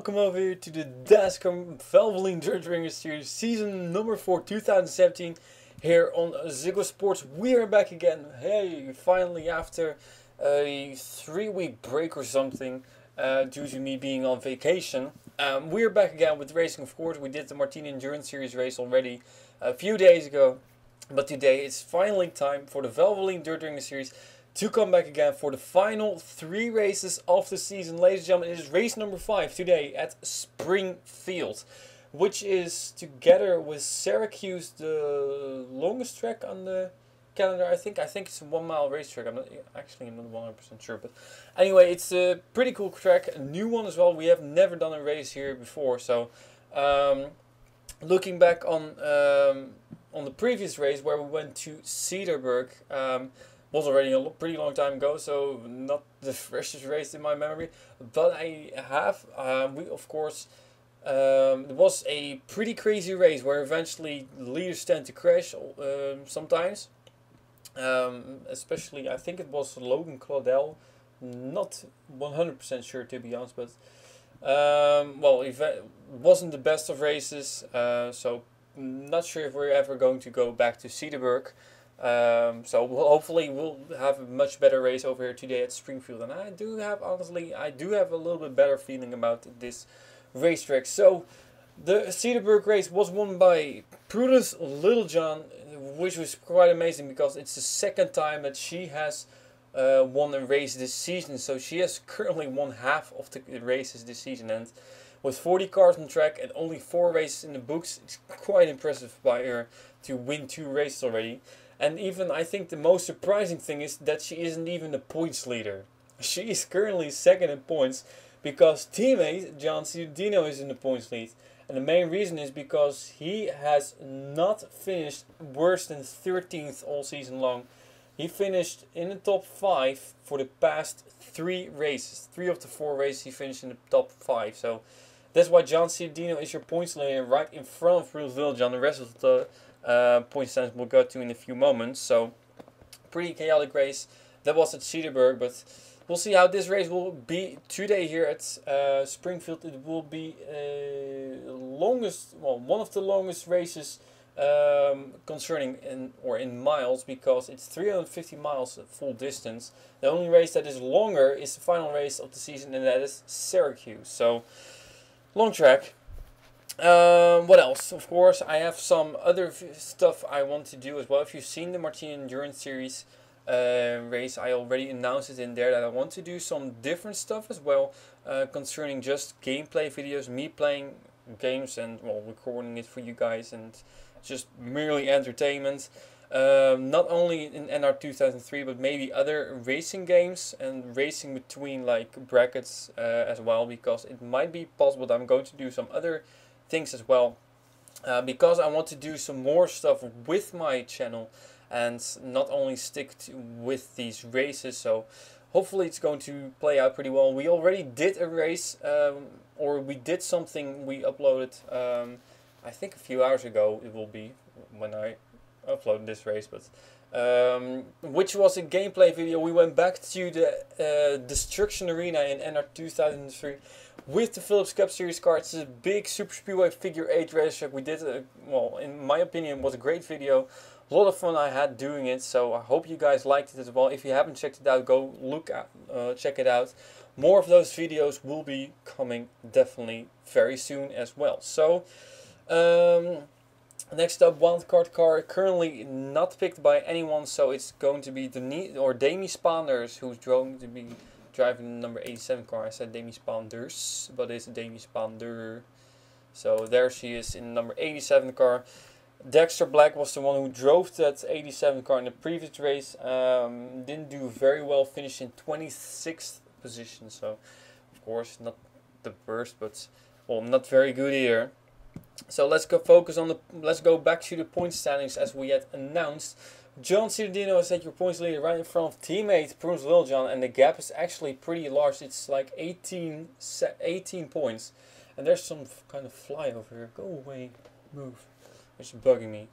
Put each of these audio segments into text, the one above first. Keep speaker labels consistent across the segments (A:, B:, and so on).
A: welcome over here to the Dascar Valvoline Dirt Ringer Series, season number 4, 2017, here on Ziggo Sports. We are back again. Hey, finally, after a 3-week break or something, due to me being on vacation, we're back again with racing. Of course, we did the Martini Endurance Series race already a few days ago, but today it's finally time for the Valvoline Dirt Ringer Series to come back again for the final 3 races of the season. Ladies and gentlemen, it is race number 5 today at Springfield, which is, together with Syracuse, the longest track on the calendar. I think it's a 1 mile racetrack. I'm not 100% sure, but anyway, it's a pretty cool track, a new one as well. We have never done a race here before, so looking back on the previous race where we went to Cedarburg, was already a pretty long time ago, so not the freshest race in my memory. But I have, of course, it was a pretty crazy race where eventually leaders tend to crash sometimes. Especially, I think it was Logan Claudel, not 100% sure to be honest, but well, it wasn't the best of races, so not sure if we're ever going to go back to Cedarburg. So hopefully we'll have a much better race over here today at Springfield, and I do have a little bit better feeling about this racetrack. So the Cedarburg race was won by Prudence Littlejohn, which was quite amazing because it's the second time that she has won a race this season. So she has currently won half of the races this season, and with 40 cars on track and only 4 races in the books, it's quite impressive by her to win 2 races already. And even, I think the most surprising thing is that she isn't even the points leader. She is currently second in points because teammate John Ciudino is in the points lead. And the main reason is because he has not finished worse than 13th all season long. He finished in the top 5 for the past 3 races. 3 of the 4 races he finished in the top 5. So that's why John Ciudino is your points leader right in front of Prudence Littlejohn. The rest of the point stands we'll go to in a few moments. So pretty chaotic race that was at Cedarburg, but we'll see how this race will be today here at Springfield. It will be one of the longest races concerning in miles, because it's 350 miles at full distance. The only race that is longer is the final race of the season, and that is Syracuse. So long track. What else? Of course, I have some other stuff I want to do as well. If you've seen the Martini Endurance Series race, I already announced it in there that I want to do some different stuff as well concerning just gameplay videos, me playing games and recording it for you guys, and just merely entertainment. Not only in NR 2003, but maybe other racing games and racing between like brackets as well, because it might be possible that I'm going to do some other things as well, because I want to do some more stuff with my channel and not only stick with these races. So hopefully it's going to play out pretty well. We already did a race, or we did something we uploaded I think a few hours ago it will be when I upload this race, but which was a gameplay video. We went back to the Destruction Arena in NR 2003 with the Phillips Cup Series car. It's a big Super Speedway Figure 8 racetrack. We did, in my opinion, it was a great video. A lot of fun I had doing it, so I hope you guys liked it as well. If you haven't checked it out, go check it out. More of those videos will be coming definitely very soon as well. So, next up, Wildcard car, currently not picked by anyone, so it's going to be Demi Spanders who's going to be driving the number 87 car. I said Demi Spanders, but it's Demi Spander. So there she is in the number 87 car. Dexter Black was the one who drove that 87 car in the previous race. Didn't do very well, finished in 26th position. So, of course, not the worst, but not very good either. So let's go back to the point standings as we had announced. John Ciudino is at your points leader right in front of teammate Prudence Littlejohn, and the gap is actually pretty large. It's like 18 points. And there's some kind of fly over here. Go away, move. It's bugging me.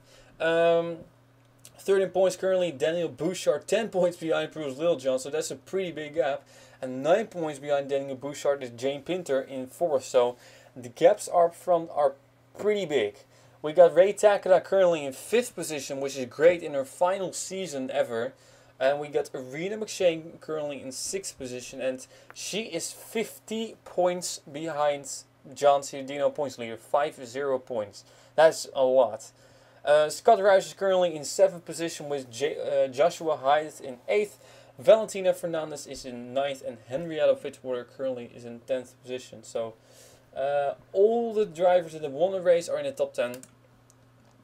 A: 13 points currently, Daniel Bouchard 10 points behind Bruce Littlejohn, so that's a pretty big gap. And 9 points behind Daniel Bouchard is Jane Pinter in 4th, so the gaps up front are pretty big. We got Ray Takada currently in 5th position, which is great in her final season ever. And we got Arena McShane currently in 6th position, and she is 50 points behind John Ciudino points leader, 50 points. That's a lot. Scott Roush is currently in 7th position with Joshua Hyde in 8th. Valentina Fernandez is in 9th, and Henrietta Fitzwater currently is in 10th position. So all the drivers that have won the race are in the top 10.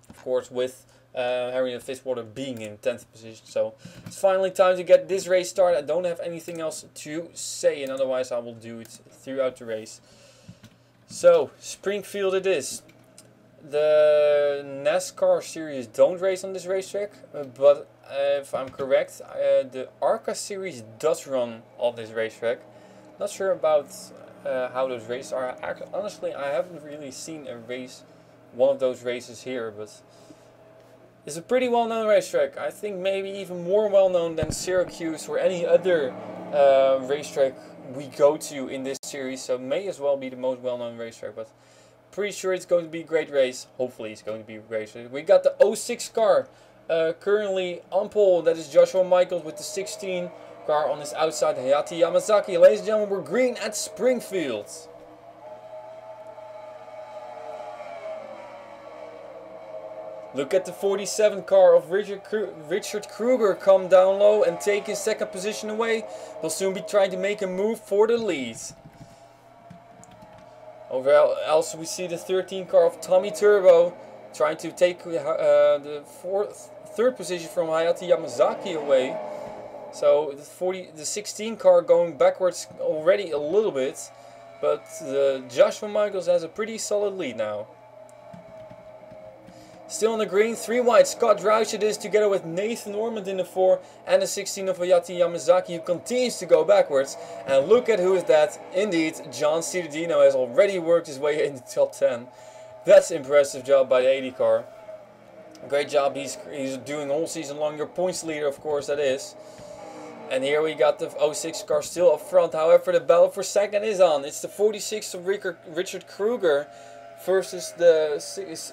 A: Of course, with Henrietta Fitzwater being in 10th position. So it's finally time to get this race started. I don't have anything else to say, and otherwise I will do it throughout the race. So Springfield it is. The NASCAR series don't race on this racetrack, but if I'm correct, the ARCA series does run on this racetrack. Not sure about how those races are. Honestly, I haven't really seen one of those races here, but it's a pretty well-known racetrack. I think maybe even more well-known than Syracuse or any other racetrack we go to in this series, so may as well be the most well-known racetrack, but pretty sure it's going to be a great race. Hopefully it's going to be a great race. We got the 06 car currently on pole. That is Joshua Michaels with the 16 car on his outside, Hayati Yamazaki. Ladies and gentlemen, we're green at Springfield. Look at the 47 car of Richard Kruger come down low and take his second position away. We'll soon be trying to make a move for the lead. Over else we see the 13 car of Tommy Turbo trying to take the third position from Hayati Yamazaki away. So the 16 car going backwards already a little bit, but Joshua Michaels has a pretty solid lead now. Still on the green, 3 wide, Scott Roush it is together with Nathan Ormond in the 4 and the 16 of Hayati Yamazaki, who continues to go backwards. And look at who is that. Indeed, John Ciudino has already worked his way in the top 10. That's an impressive job by the 80 car. Great job he's doing all season long. Your points leader, of course, that is. And here we got the 06 car still up front. However, the battle for second is on. It's the 46 of Richard Kruger versus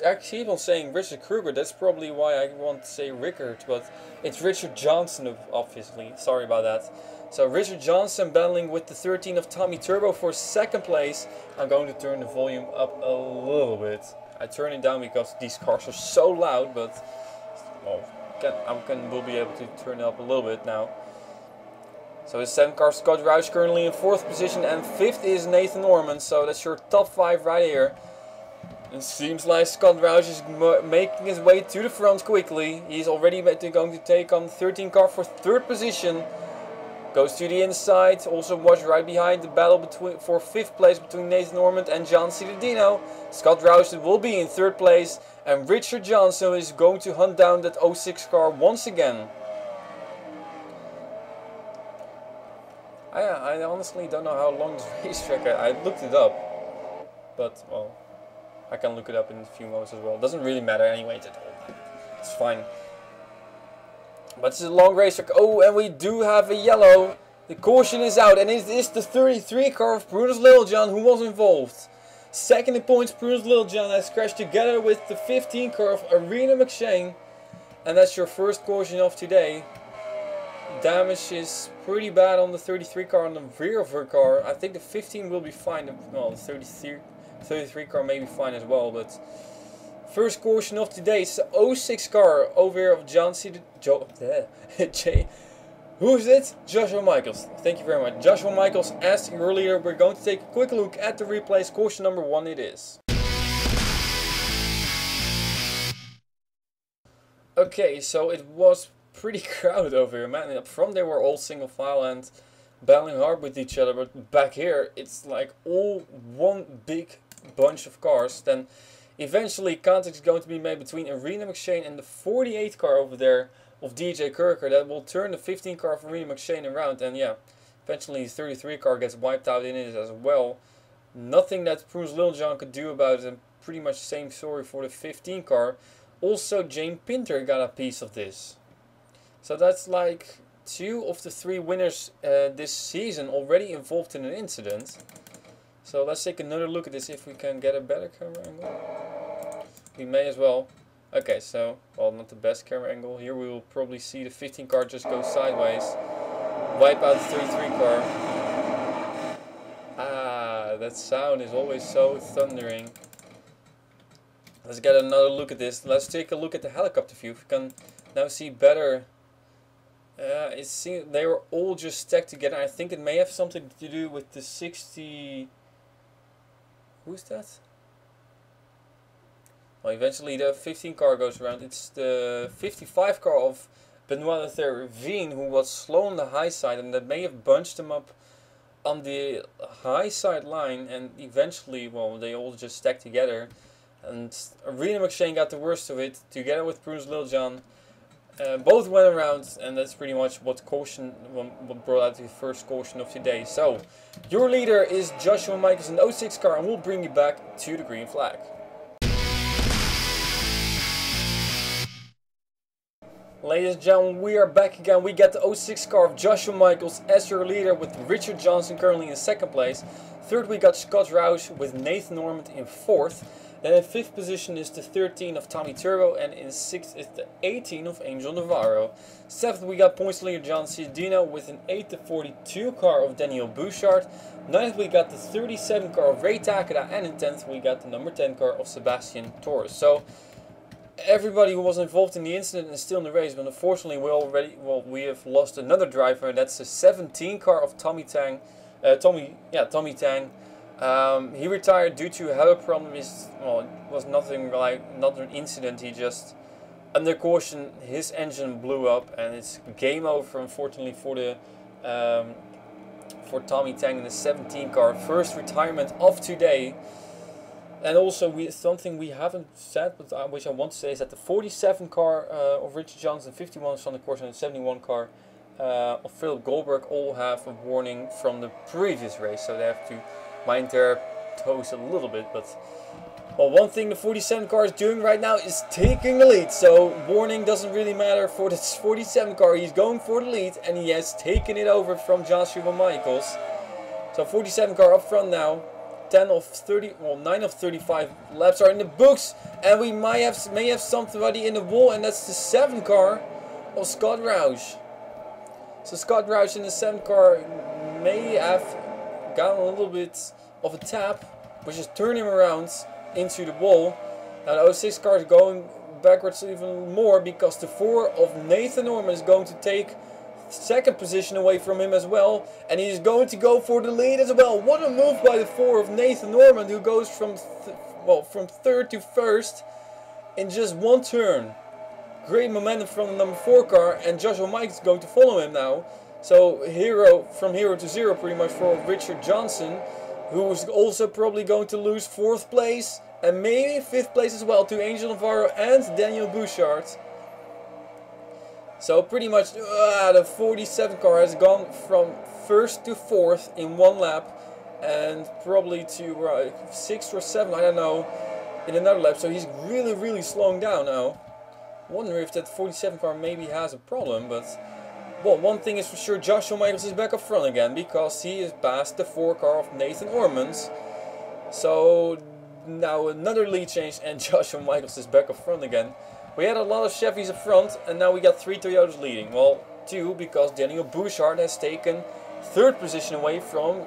A: I keep on saying Richard Kruger. That's probably why I want to say Rickard, but it's Richard Johnson, obviously. Sorry about that. So Richard Johnson battling with the 13 of Tommy Turbo for second place. I'm going to turn the volume up a little bit. I turn it down because these cars are so loud, but well, we'll be able to turn it up a little bit now. So the 7 car Scott Roush currently in 4th position, and 5th is Nathan Ormond. So that's your top 5 right here. It seems like Scott Roush is making his way to the front quickly. He's already going to take on the 13 car for 3rd position. Goes to the inside. Also watch right behind the battle for 5th place between Nathan Ormond and John Ciudino. Scott Roush will be in 3rd place. And Richard Johnson is going to hunt down that 06 car once again. I honestly don't know how long this racetrack is. I looked it up. But, well, I can look it up in a few moments as well. It doesn't really matter anyway. It's fine. But it's a long racetrack. Oh, and we do have a yellow. The caution is out. And it is the 33 car of Prudence Littlejohn who was involved. Second in points, Prudence Littlejohn has crashed together with the 15 car of Arena McShane. And that's your first caution of today. Damage is pretty bad on the 33 car on the rear of her car. I think the 15 will be fine. Well, the 33 car may be fine as well, but first caution of today is the 06 car over here of who's it? Joshua Michaels. Thank you very much. Joshua Michaels, as earlier, we're going to take a quick look at the replays. Caution number 1 it is. Okay, so it was pretty crowded over here, man. Up front they were all single file and battling hard with each other, but back here it's like all one big bunch of cars. Then eventually contact is going to be made between Arena McShane and the 48 car over there of DJ Kirker. That will turn the 15 car of Arena McShane around, and yeah, eventually the 33 car gets wiped out in it as well. Nothing that Prudence Littlejohn could do about it, and pretty much the same story for the 15 car. Also, Jane Pinter got a piece of this. So that's like 2 of the 3 winners this season already involved in an incident. So let's take another look at this if we can get a better camera angle. We may as well. Okay, so, well, not the best camera angle. Here we will probably see the 15 car just go sideways. Wipe out the 33 car. Ah, that sound is always so thundering. Let's get another look at this. Let's take a look at the helicopter view. If we can now see better. It seems they were all just stacked together. I think it may have something to do with the 60... Who's that? Well, eventually the 15 car goes around. It's the 55 car of Benoit Therveen who was slow on the high side, and that may have bunched him up on the high side line, and eventually, well, they all just stacked together. And Arena McShane got the worst of it, together with Bruce Littlejohn. Both went around, and that's pretty much what brought out the first caution of today. So, your leader is Joshua Michaels in the 06 car, and we'll bring you back to the green flag. Ladies and gentlemen, we are back again. We get the 06 car of Joshua Michaels as your leader, with Richard Johnson currently in 2nd place. 3rd we got Scott Roush with Nathan Normand in 4th. Then in 5th position is the 13 of Tommy Turbo, and in 6th is the 18 of Angel Navarro. 7th we got points leader John Cialdino with an 8-42 car of Daniel Bouchard. 9th we got the 37 car of Ray Takeda, and in 10th we got the number 10 car of Sebastian Torres. So everybody who was involved in the incident is still in the race, but unfortunately we have lost another driver. That's the 17 car of Tommy Tang. Tommy Tang. He retired due to a health problem. It was nothing like not an incident. He just, under caution, his engine blew up, and it's game over, unfortunately, for the for Tommy Tang in the 17 car. First retirement of today. And also, something we haven't said, but which I want to say, is that the 47 car of Richard Johnson, 51 is on the course, and the 71 car of Philip Goldberg all have a warning from the previous race, so they have to mind their toes a little bit. But well, one thing the 47 car is doing right now is taking the lead, so warning doesn't really matter for the 47 car. He's going for the lead, and he has taken it over from Joshua Michaels. So 47 car up front now. 9 of 35 laps are in the books, and we may have somebody in the wall, and that's the 7 car of Scott Roush. So Scott Roush in the 7 car may have gotten a little bit of a tap, which is turning him around into the wall. Now the 06 car is going backwards even more, because the 4 of Nathan Norman is going to take 2nd position away from him as well, and he's going to go for the lead as well. What a move by the 4 of Nathan Norman, who goes from 3rd to 1st in just one turn. Great momentum from the number 4 car, and Joshua Mike is going to follow him now. So from hero to zero pretty much for Richard Johnson, who is also probably going to lose 4th place and maybe 5th place as well to Angel Navarro and Daniel Bouchard. So pretty much the 47 car has gone from 1st to 4th in one lap, and probably to 6th or 7th, I don't know, in another lap. So he's really slowing down now. Wonder if that 47 car maybe has a problem, but well, one thing is for sure, Joshua Michaels is back up front again, because he is past the 4 car of Nathan Ormans. So now another lead change, and Joshua Michaels is back up front again. We had a lot of Chevys up front, and now we got 3 Toyotas leading. Well, 2, because Daniel Bouchard has taken 3rd position away from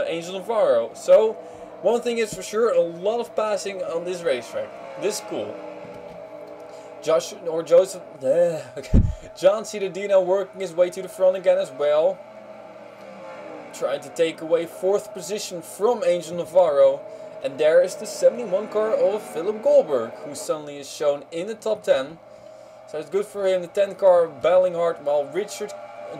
A: Angel Navarro. So one thing is for sure, a lot of passing on this racetrack. This is cool. John Cialdino working his way to the front again as well, trying to take away 4th position from Angel Navarro. And there is the 71 car of Philip Goldberg, who suddenly is shown in the top 10. So it's good for him. The 10 car battling hard, while Richard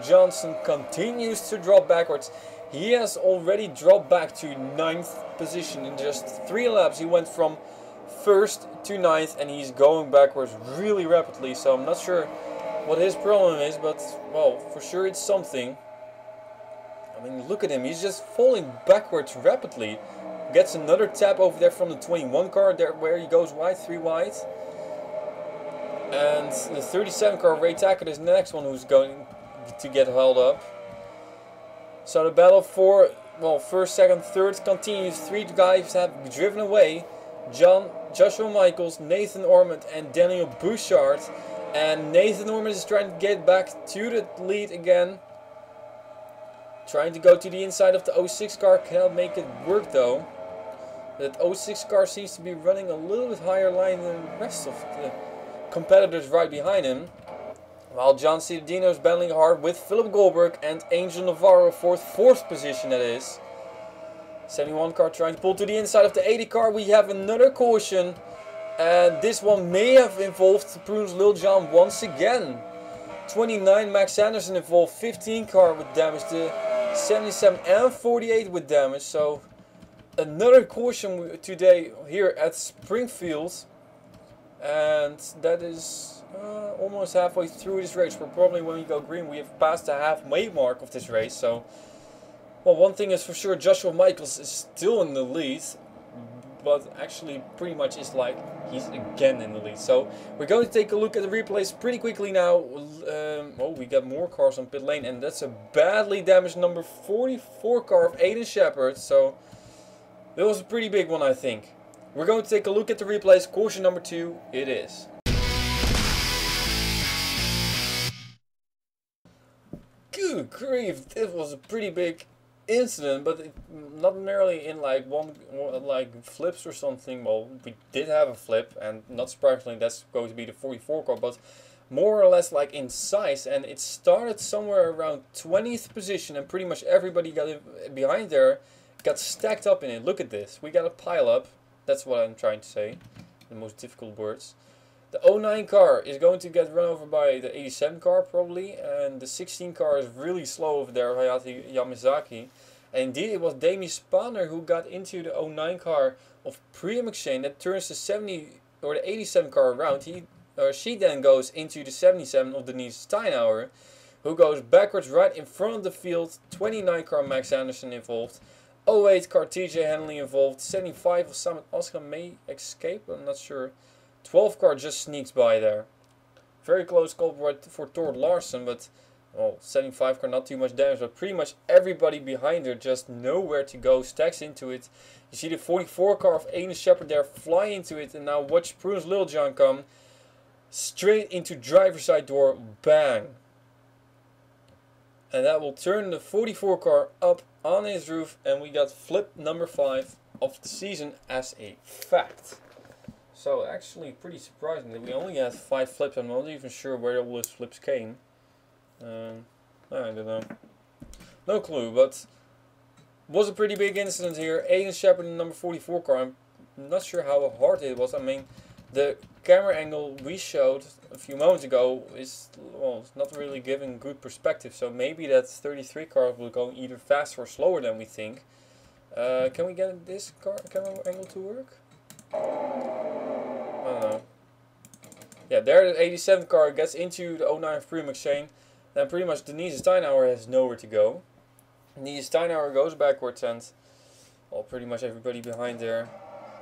A: Johnson continues to drop backwards. He has already dropped back to 9th position in just 3 laps. He went from 1st to 9th, and he's going backwards really rapidly. So I'm not sure what his problem is, but well, for sure it's something. I mean, look at him. He's just falling backwards rapidly. Gets another tap over there from the 21 car, there where he goes wide, 3 wide. And the 37 car, Ray Tackett, is the next one who's going to get held up. So the battle for, well, first, second, third continues. 3 guys have driven away. Joshua Michaels, Nathan Ormond and Daniel Bouchard. And Nathan Ormond is trying to get back to the lead again. Trying to go to the inside of the 06 car, cannot make it work though. That 06 car seems to be running a little bit higher line than the rest of the competitors right behind him. While John Ciudadino is battling hard with Philip Goldberg and Angel Navarro for fourth position, that is. 71 car trying to pull to the inside of the 80 car. We have another caution. And this one may have involved Prunus Lil Jon once again. 29 Max Anderson involved, 15 car with damage, the 77 and 48 with damage. So another caution today here at Springfield. And that is almost halfway through this race. We're probably, when we go green, we have passed the halfway mark of this race. So, well, one thing is for sure, Joshua Michaels is still in the lead. But actually pretty much is like he's again in the lead. So we're going to take a look at the replays pretty quickly now. Oh, we got more cars on pit lane, and that's a badly damaged number 44 car of Aiden Shepard. So that was a pretty big one, I think. We're going to take a look at the replays. Caution number 2 it is. Good grief, this was a pretty big incident, but not nearly in like flips or something. Well, we did have a flip, and not surprisingly that's going to be the 44 car, but more or less like in size. And it started somewhere around 20th position, and pretty much everybody got behind there got stacked up in it. Look at this, we got a pile up. That's what I'm trying to say, the most difficult words. The 09 car is going to get run over by the 87 car probably, and the 16 car is really slow over there, Hayate Yamazaki. And indeed it was Demi Spanner who got into the 09 car of Priya McShane that turns the 70 or the 87 car around. She then goes into the 77 of Denise Steinhauer, who goes backwards right in front of the field. 29 car Max Anderson involved. 08 car TJ Henley involved. 75 of Samet Oscar may escape, I'm not sure. 12 car just sneaks by there. Very close call for Tord Larsen, but well, 75 car not too much damage, but pretty much everybody behind her just nowhere to go, stacks into it. You see the 44 car of Aiden Shepard there fly into it, and now watch Prunus Lil Jon come straight into driver's side door, bang. And that will turn the 44 car up on his roof, and we got flip number 5 of the season as a fact. So actually pretty surprising that we only had 5 flips. I'm not even sure where all those flips came. I don't know. No clue, but was a pretty big incident here. Aiden Shepard in the number 44 car. I'm not sure how hard it was. I mean, the camera angle we showed a few moments ago is, well, it's not really giving good perspective. So maybe that 33 car will go either faster or slower than we think. Can we get this camera angle to work? I don't know. Yeah, there the 87 car gets into the 09 of Priya McShane. Then pretty much Denise Steinhauer has nowhere to go. Denise Steinhauer goes backwards, and well, pretty much everybody behind there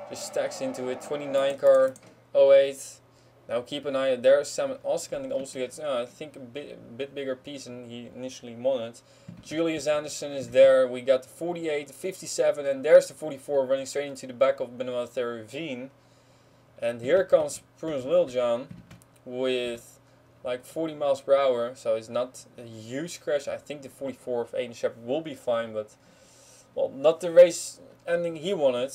A: just stacks into it. 29 car, 08. Now keep an eye. There's Sam Oskan also gets, I think, a bit bigger piece than he initially wanted. Julius Anderson is there. We got the 48, the 57, and there's the 44 running straight into the back of Benoit Therrevine. And here comes Prunus Lil Jon with like 40 miles per hour, so it's not a huge crash. I think the 44 of Aiden Shepard will be fine, but well, not the race ending he wanted.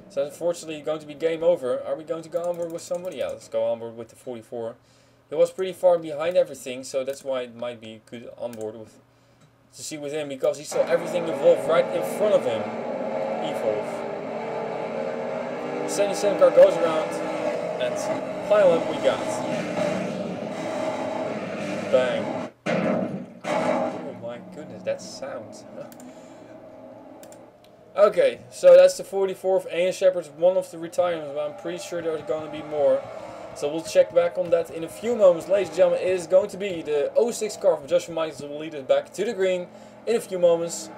A: So unfortunately going to be game over. Are we going to go on board with somebody? Yeah, let's go on board with the 44. He was pretty far behind everything, so that's why it might be good on board with to see with him, because he saw everything evolve right in front of him. Evolve. 77 car goes around, and pile up we got. Bang. Oh my goodness, that sound. Okay, so that's the 44th Aiden Shepard's one of the retirements, but I'm pretty sure there's going to be more. So we'll check back on that in a few moments. Ladies and gentlemen, it is going to be the 06 car of Joshua Michaels will lead us back to the green in a few moments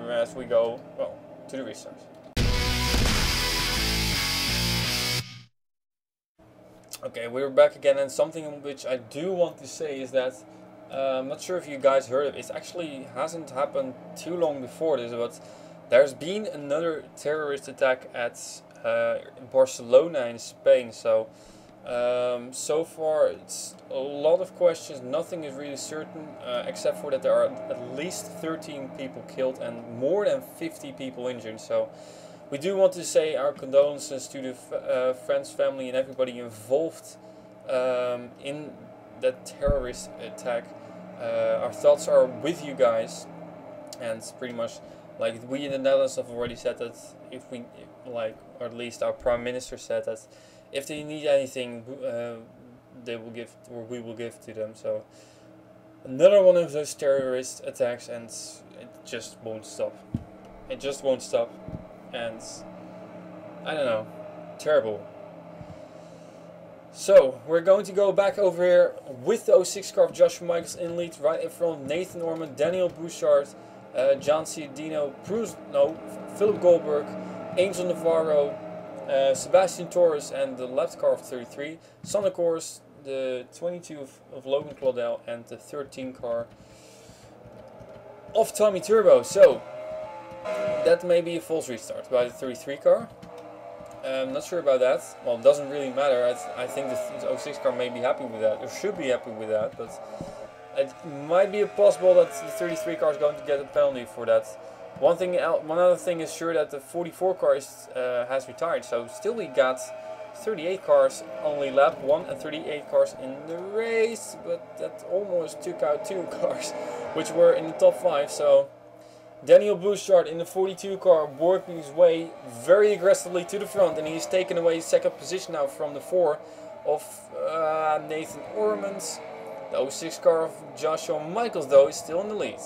A: as we go, well, to the restart. Okay, we're back again, and something which I do want to say is that I'm not sure if you guys heard of it. It actually hasn't happened too long before this, but there's been another terrorist attack at Barcelona in Spain. So so far it's a lot of questions. Nothing is really certain, except for that there are at least 13 people killed and more than 50 people injured. So we do want to say our condolences to the friends, family, and everybody involved in that terrorist attack. Our thoughts are with you guys, and pretty much like we in the Netherlands have already said that if we like, or at least our Prime Minister said that if they need anything, they will give, or we will give to them. So another one of those terrorist attacks, and it just won't stop. It just won't stop. And I don't know, terrible. So we're going to go back over here with the 06 car of Joshua Michaels in lead, right in front of Nathan Orman, Daniel Bouchard, John Ciudino, Philip Goldberg, Angel Navarro, Sebastian Torres, and the left car of 33, Son of course, the 22 of Logan Claudel, and the 13 car of Tommy Turbo. So that may be a false restart by the 33 car. I'm not sure about that. Well, it doesn't really matter. I think the 06 car may be happy with that, or should be happy with that, but it might be possible that the 33 car is going to get a penalty for that. One other thing is sure that the 44 car has retired, so still we got 38 cars only lap 1 and 38 cars in the race, but that almost took out 2 cars which were in the top 5. So Daniel Bouchard in the 42 car working his way very aggressively to the front, and he's taken away second position now from the 4 of Nathan Ormans. The 06 car of Joshua Michaels though is still in the lead.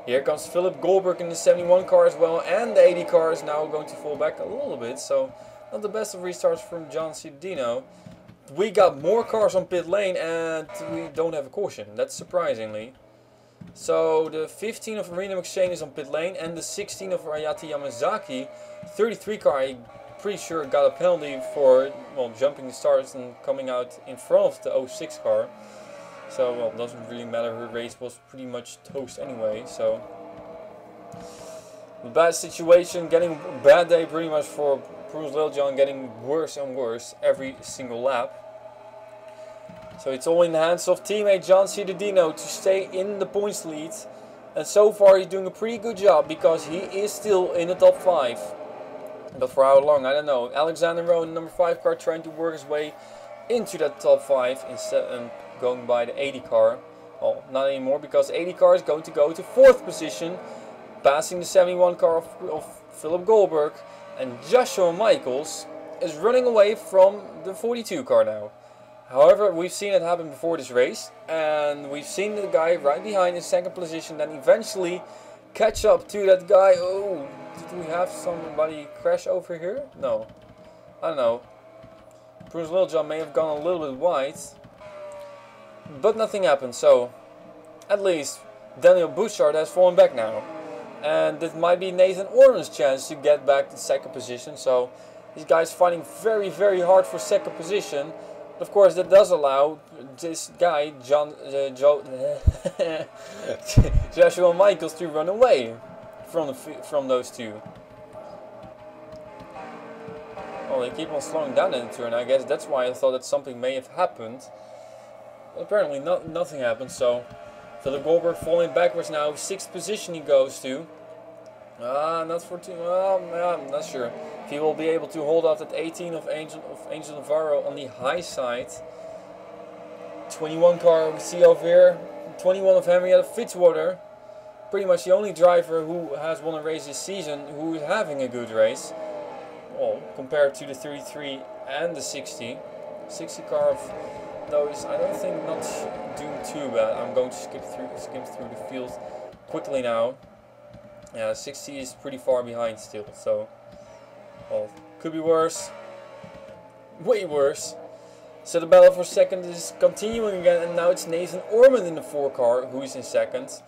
A: Here comes Philip Goldberg in the 71 car as well, and the 80 car is now going to fall back a little bit, so not the best of restarts from John Ciudino. We got more cars on pit lane and we don't have a caution, that's surprisingly. So the 15 of Arena McShane is on pit lane, and the 16 of Ayati Yamazaki, 33 car, I'm pretty sure got a penalty for jumping the stars and coming out in front of the 06 car. So well, it doesn't really matter, her race was pretty much toast anyway. So bad situation, getting bad day pretty much for Bruce Littlejohn, getting worse and worse every single lap. So it's all in the hands of teammate John Ciudino to stay in the points lead. And so far he's doing a pretty good job because he is still in the top 5. But for how long, I don't know. Alexander Rowan, number 5 car, trying to work his way into that top 5 instead of going by the 80 car. Well, not anymore, because 80 car is going to go to 4th position, passing the 71 car of Philip Goldberg. And Joshua Michaels is running away from the 42 car now. However, we've seen it happen before this race, and we've seen the guy right behind in 2nd position then eventually catch up to that guy. Oh, did we have somebody crash over here? No, I don't know. Bruce Littlejohn may have gone a little bit wide, but nothing happened. So at least Daniel Bouchard has fallen back now, and this might be Nathan Orman's chance to get back to 2nd position. So these guys fighting very, very hard for 2nd position. Of course, that does allow this guy, Joshua Michaels, to run away from those two. Well, they keep on slowing down in the turn. I guess that's why I thought that something may have happened. But apparently nothing happened. So Philip Goldberg falling backwards now. 6th position he goes to. Not for too. Well, I'm not sure if he will be able to hold off that 18 of Angel Navarro on the high side. 21 car we see over here. 21 of Henrietta Fitzwater. Pretty much the only driver who has won a race this season who is having a good race. Well, compared to the 33 and the 60. 60 car of those, I don't think not doing too bad. I'm going to skim through the field quickly now. Yeah, 60 is pretty far behind still, so well, could be worse, way worse. So the battle for 2nd is continuing again, and now it's Nathan Orman in the 4 car who is in 2nd.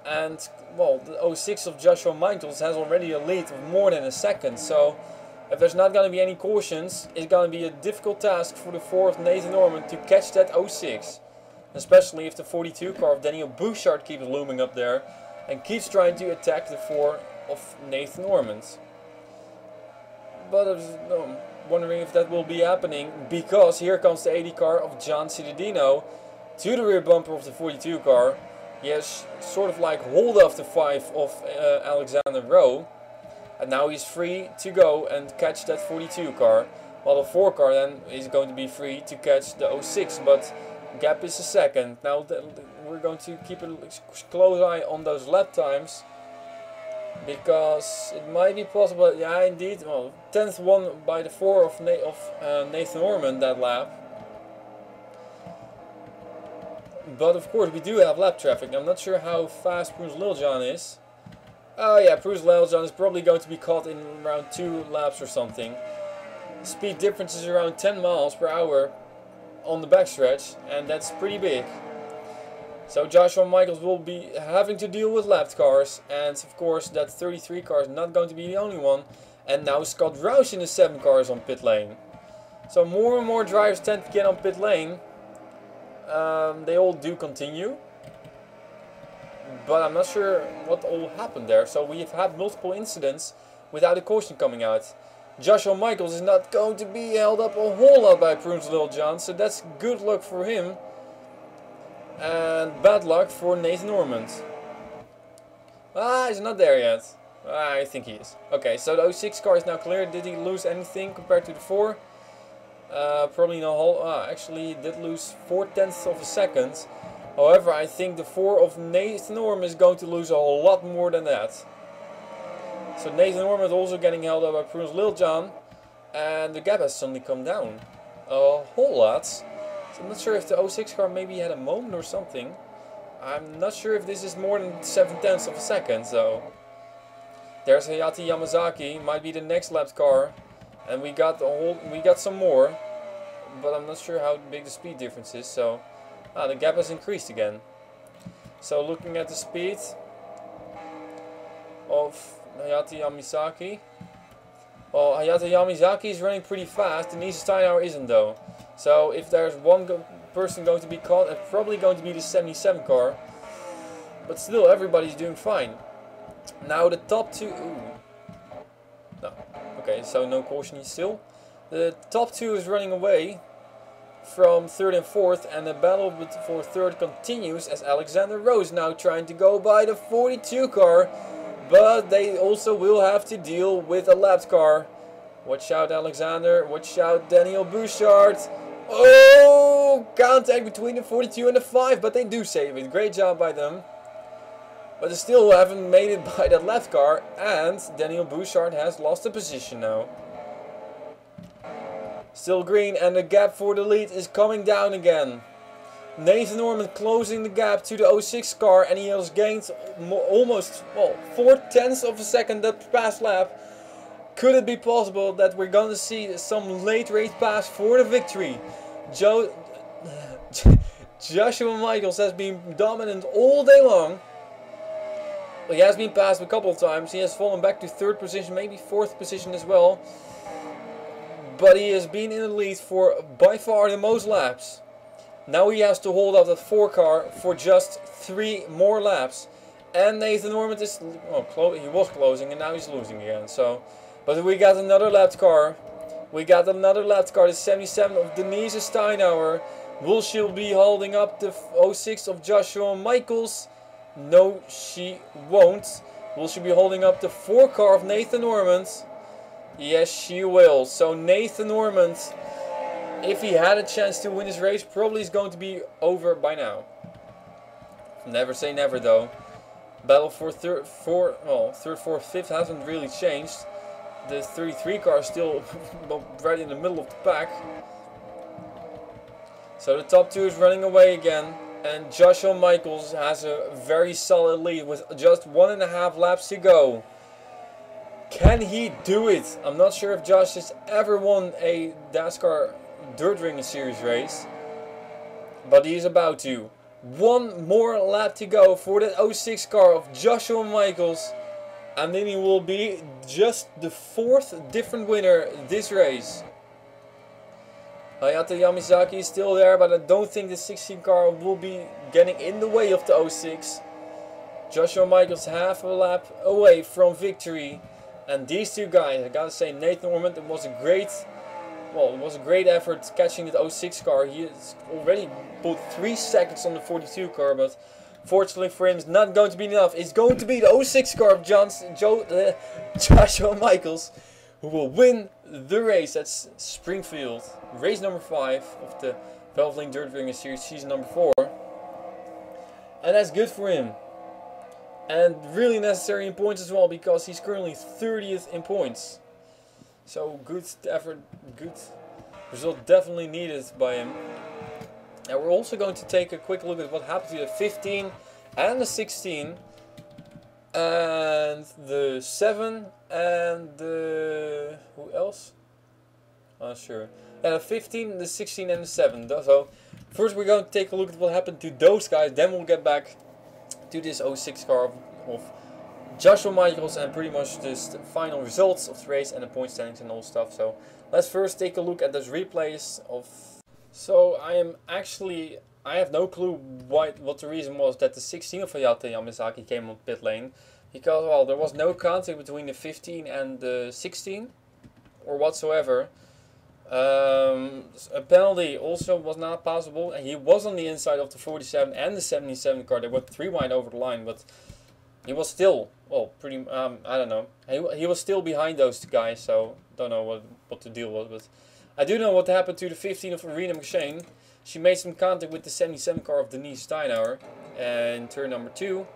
A: And well, the 06 of Joshua Michaels has already a lead of more than a second, so if there's not going to be any cautions, it's going to be a difficult task for the 4 of Nathan Norman to catch that 06. Especially if the 42 car of Daniel Bouchard keeps looming up there and keeps trying to attack the 4 of Nathan Norman. But I'm wondering if that will be happening, because here comes the 80 car of John Cittadino to the rear bumper of the 42 car. He has sort of like hold off the 5 of Alexander Rowe. And now he's free to go and catch that 42 car. While the 4 car then is going to be free to catch the 06. But gap is a second. Now we're going to keep a close eye on those lap times. Because it might be possible, yeah indeed, well, 10th won by the 4 of Nathan Norman that lap. But of course we do have lap traffic. I'm not sure how fast Bruce Littlejohn is. Oh yeah, Bruce Littlejohn is probably going to be caught in around 2 laps or something. Speed difference is around 10 miles per hour on the backstretch, and that's pretty big. So Joshua Michaels will be having to deal with lapped cars, and of course that 33 car is not going to be the only one. And now Scott Roush in the 7 car is on pit lane. So more and more drivers tend to get on pit lane. They all do continue. But I'm not sure what all happened there. So we have had multiple incidents without a caution coming out. Joshua Michaels is not going to be held up a whole lot by Bruce Littlejohn, so that's good luck for him. And bad luck for Nathan Norman. He's not there yet. I think he is. Okay, so the 06 car is now clear. Did he lose anything compared to the 4? Probably no whole. Actually, he did lose 4/10 of a second. However, I think the 4 of Nathan Norman is going to lose a whole lot more than that. So Nathan Norman is also getting held up by Bruce Littlejohn. And the gap has suddenly come down a whole lot. So I'm not sure if the 06 car maybe had a moment or something. I'm not sure if this is more than 7/10 of a second though. There's Hayate Yamazaki, might be the next lap car. And we got some more. But I'm not sure how big the speed difference is, so the gap has increased again. So looking at the speed of Hayate Yamazaki. Well, Hayate Yamazaki is running pretty fast. Denise Steinhauer isn't though. So if there's one person going to be caught, it's probably going to be the 77 car. But still, everybody's doing fine. Now the top 2... Ooh. No. Okay, so no caution still. The top 2 is running away from 3rd and 4th, and the battle for 3rd continues as Alexander Rose now trying to go by the 42 car. But they also will have to deal with a lapped car. Watch out Alexander, watch out Daniel Bouchard. Oh, contact between the 42 and the 5, but they do save it. Great job by them. But they still haven't made it by that left car, and Daniel Bouchard has lost the position now. Still green, and the gap for the lead is coming down again. Nathan Norman closing the gap to the 06 car, and he has gained almost 4/10 of a second that past lap. Could it be possible that we're going to see some late race pass for the victory? Joshua Michaels has been dominant all day long. Well, he has been passed a couple of times. He has fallen back to 3rd position, maybe 4th position as well. But he has been in the lead for by far the most laps. Now he has to hold up that 4 car for just 3 more laps. And Nathan Norman is, he was closing and now he's losing again. So, but we got another lapped car. We got another lapped car, the 77 of Denise Steinhauer. Will she be holding up the 06 of Joshua Michaels? No, she won't. Will she be holding up the 4 car of Nathan Norman? Yes, she will. So Nathan Norman, if he had a chance to win this race, probably is going to be over by now. Never say never though. Battle for third, 4th, 5th hasn't really changed. The 33 car is still right in the middle of the pack. So the top 2 is running away again. And Joshua Michaels has a very solid lead with just 1.5 laps to go. Can he do it? I'm not sure if Josh has ever won a Dascar Dirt Ringer Series race. But he is about to. 1 more lap to go for that 06 car of Joshua Michaels. And then he will be just the 4th different winner this race. Hayata Yamazaki is still there, but I don't think the 16 car will be getting in the way of the 06. Joshua Michaels half a lap away from victory. And these two guys, I gotta say, Nathan Ormond, it was a great effort catching the 06 car. He has already put 3 seconds on the 42 car, but fortunately for him, it's not going to be enough. It's going to be the 06 car of Joshua Michaels, who will win the race. That's Springfield, race number 5 of the Valvoline Dirt Ringer Series, season number 4. And that's good for him. And really necessary in points as well, because he's currently 30th in points. So good effort, good result definitely needed by him. And we're also going to take a quick look at what happened to the 15 and the 16. And the 7 and the... who else? Not sure. Yeah, the 15, the 16 and the 7. So first we're going to take a look at what happened to those guys. Then we'll get back to this 06 car of Joshua Michaels and pretty much just the final results of the race and the point standings and all stuff. So let's first take a look at those replays of... So I have no clue what the reason was that the 16 of Hayata Yamazaki came on pit lane. Because, well, there was no contact between the 15 and the 16 or whatsoever. A penalty also was not possible, and he was on the inside of the 47 and the 77 car. They were 3 wide over the line, but he was still, well, pretty, I don't know. He was still behind those two guys, so don't know what the deal was. But I do know what happened to the 15 of Arena McShane. She made some contact with the 77 car of Denise Steinauer in turn number 2.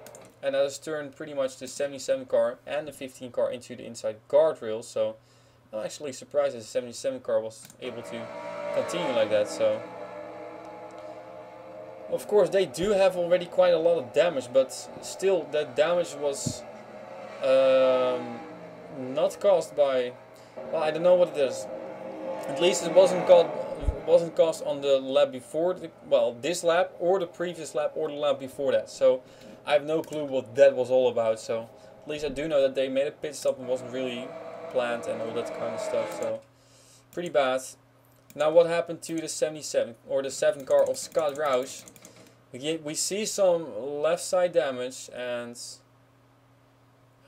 A: And that has turned pretty much the 77 car and the 15 car into the inside guardrail. So I'm actually surprised that the 77 car was able to continue like that. So of course they do have already quite a lot of damage, but still that damage was not caused by, well, I don't know what it is. At least it wasn't caused on the lap before, this lap or the previous lap or the lap before that. So I have no clue what that was all about. So at least I do know that they made a pit stop and wasn't really planned and all that kind of stuff. So pretty bad. Now what happened to the 77 or the 7 car of Scott Roush? We see some left side damage and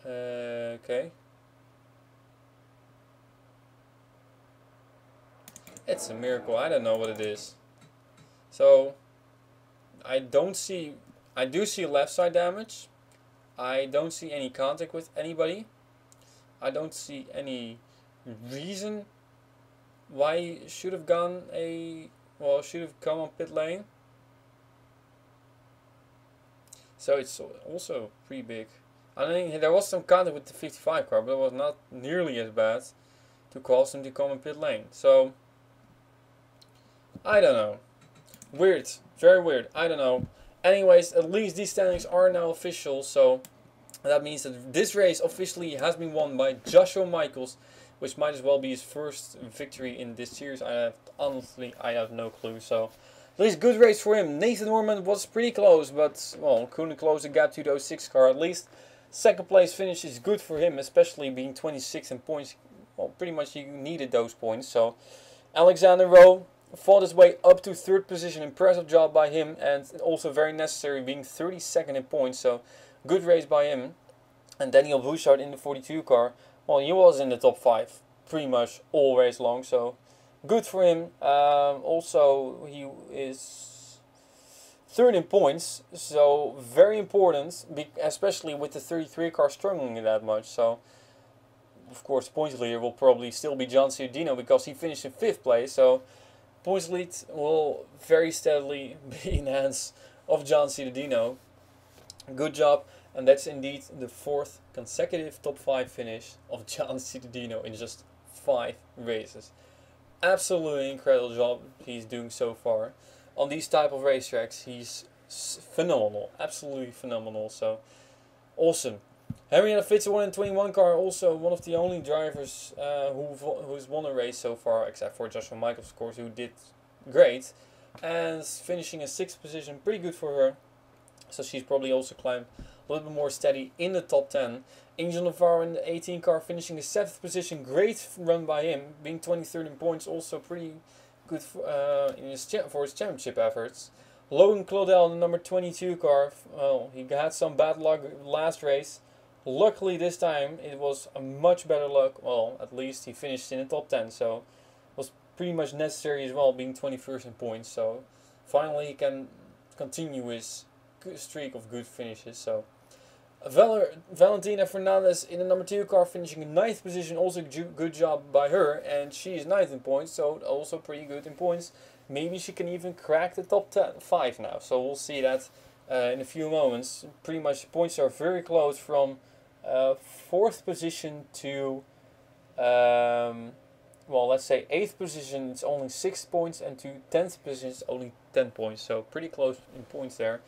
A: okay. It's a miracle. I don't know what it is. So I do see left side damage. I don't see any contact with anybody. I don't see any reason why he should have come on pit lane. So it's also pretty big. I mean, there was some contact with the 55 car, but it was not nearly as bad to cause him to come on pit lane. So I don't know. Weird. Very weird. I don't know. Anyways, at least these standings are now official, so that means that this race officially has been won by Joshua Michaels, which might as well be his first victory in this series. Honestly, I have no clue. So at least good race for him. Nathan Norman was pretty close, but well, couldn't close the gap to the 06 car. At least second place finish is good for him, especially being 26 in points. Well, pretty much he needed those points. So Alexander Rowe fought his way up to 3rd position. Impressive job by him, and also very necessary, being 32nd in points. So good race by him. And Daniel Bouchard in the 42 car, well, he was in the top 5 pretty much all race long, so good for him. Also, he is 3rd in points, so very important, especially with the 33 car struggling that much. So of course points leader will probably still be John Ciudino because he finished in 5th place. So points lead will very steadily be in hands of John Ciudino. Good job, and that's indeed the 4th consecutive top 5 finish of John Ciudino in just 5 races. Absolutely incredible job he's doing so far. On these type of racetracks, he's phenomenal, absolutely phenomenal. So awesome. Henrietta Fitz, 1-in-21 car, also one of the only drivers who's won a race so far, except for Joshua Michaels, of course, who did great. And finishing in 6th position, pretty good for her. So she's probably also climbed a little bit more steady in the top 10. Angel Navarro in the 18 car finishing in 7th position. Great run by him, being 23rd in points, also pretty good for his championship efforts. Logan Claudel in the number 22 car. Well, he had some bad luck last race. Luckily this time it was a much better luck. Well, at least he finished in the top 10, so it was pretty much necessary as well, being 21st in points. So finally he can continue his good streak of good finishes. So Valentina Fernandez in the number 2 car finishing in 9th position, also good job by her, and she is 9th in points, so also pretty good in points. Maybe she can even crack the top 5 now, so we'll see that in a few moments. Pretty much the points are very close from 4th position to well, let's say 8th position it's only 6 points, and to 10th position it's only 10 points, so pretty close in points there.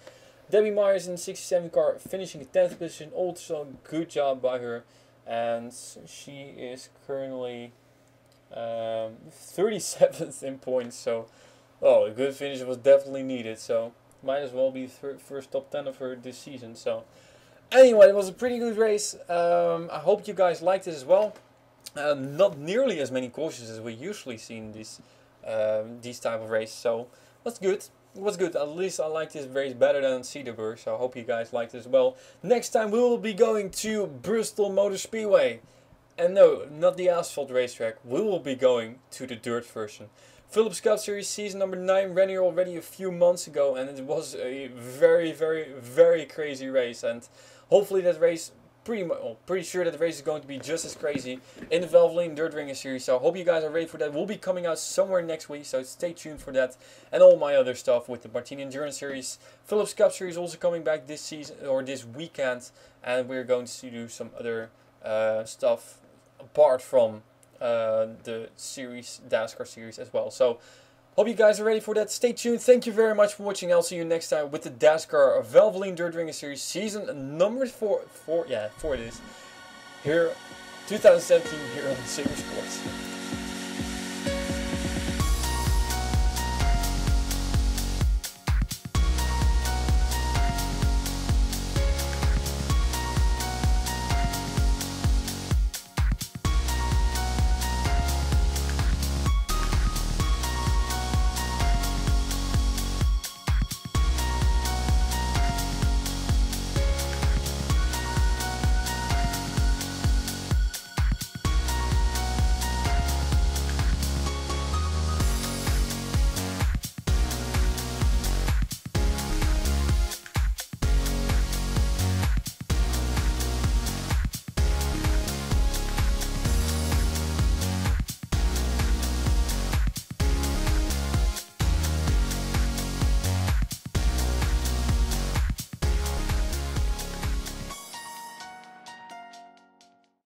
A: Debbie Myers in the 67 car finishing in 10th position, also good job by her, and she is currently 37th in points, so a good finish was definitely needed, so might as well be the first top 10 of her this season. So anyway, it was a pretty good race. I hope you guys liked it as well. Not nearly as many cautions as we usually see in these type of races, so that's good. It was good. At least I like this race better than Cedarburg, so I hope you guys liked it as well. Next time we will be going to Bristol Motor Speedway. And no, not the asphalt racetrack. We will be going to the dirt version. Phillips Cup Series season number 9 ran here already a few months ago, and it was a very, very, very crazy race. And hopefully that race, pretty sure that the race is going to be just as crazy in the Valvoline Dirt Ringer Series. So I hope you guys are ready for that. We'll be coming out somewhere next week, so stay tuned for that. And all my other stuff with the Martini Endurance Series. Phillips Cup Series also coming back this season, or this weekend. And we're going to do some other stuff apart from the series, Dascar series as well. So hope you guys are ready for that. Stay tuned. Thank you very much for watching. I'll see you next time with the Dascar Valvoline Dirt Ringer Series season number 4 it is. Here, 2017 here on Saber Sports.